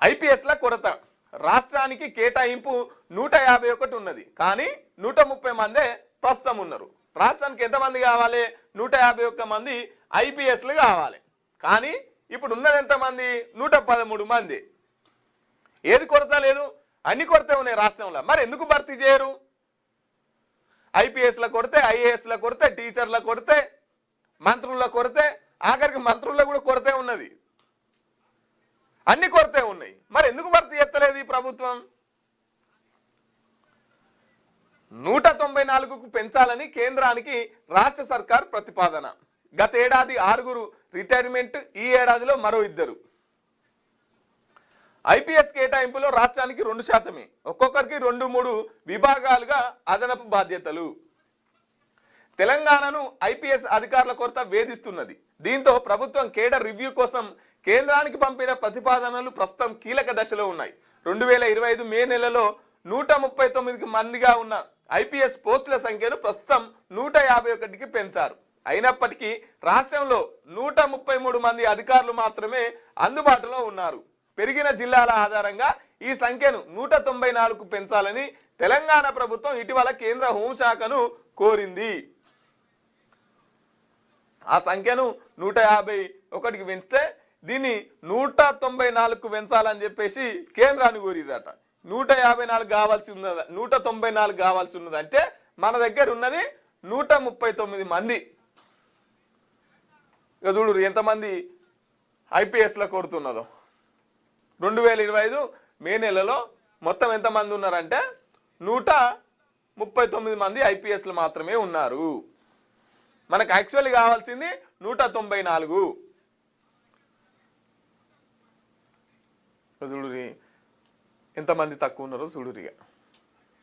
ఐపీఎస్ల కొరత రాష్ట్రానికి కేటాయింపు 151 ఉన్నది, కానీ 130 మందే ప్రస్తుతం ఉన్నారు. రాష్ట్రానికి ఎంతమంది కావాలి? 151 మంది ఐపీఎస్లు కావాలి. కానీ ఇప్పుడు ఉన్నది ఎంతమంది? 113 మంది. ఏది కొరత లేదు, అన్ని కొరత ఉన్నాయి రాష్ట్రంలో. మరి ఎందుకు భర్తీ చేయరు? ఐపీఎస్ల కొరతే, ఐఏఎస్ల కొరతే, టీచర్ల కొరతే, మంత్రుల కొరతే, ఆఖరికి మంత్రుల్లో కూడా కొరతే ఉన్నది. అన్ని కొరతే ఉన్నాయి. మరి ఎందుకు భర్తీ ఎత్తలేదు ఈ ప్రభుత్వం? 194కు పెంచాలని కేంద్రానికి రాష్ట్ర సర్కార్ ప్రతిపాదన. గత ఏడాది 6 రిటైర్మెంట్, ఈ ఏడాదిలో మరో 2. ఐపీఎస్ కేటాయింపులో రాష్ట్రానికి 2%, ఒక్కొక్కరికి 2-3 విభాగాలుగా అదనపు బాధ్యతలు. తెలంగాణను ఐపీఎస్ అధికారుల కొరత వేధిస్తున్నది. దీంతో ప్రభుత్వం కేడర్ రివ్యూ కోసం కేంద్రానికి పంపిన ప్రతిపాదనలు ప్రస్తుతం కీలక దశలో ఉన్నాయి. 2025 మే నెలలో 139 మందిగా ఉన్న ఐపీఎస్ పోస్టుల సంఖ్యను ప్రస్తుతం 151కి పెంచారు. అయినప్పటికీ రాష్ట్రంలో 133 మంది అధికారులు మాత్రమే అందుబాటులో ఉన్నారు. పెరిగిన జిల్లాల ఆధారంగా ఈ సంఖ్యను 194కు పెంచాలని తెలంగాణ ప్రభుత్వం ఇటీవల కేంద్ర హోంశాఖను కోరింది. ఆ సంఖ్యను 151కి పెంచితే దీన్ని 194కు పెంచాలని చెప్పేసి కేంద్రాన్ని కోరిదట. 154 కావాల్సి ఉన్నది, 194 కావాల్సి ఉన్నది. అంటే మన దగ్గర ఉన్నది 139 మంది. ఇక చూడు ఎంతమంది ఐపీఎస్లో కోరుతున్నదో. 2025 మే నెలలో మొత్తం ఎంతమంది ఉన్నారంటే 139 మంది ఐపీఎస్లు మాత్రమే ఉన్నారు. మనకు యాక్చువల్లీ కావాల్సింది 194. చూడురి ఎంతమంది తక్కువ ఉన్నారో చూడురిగా.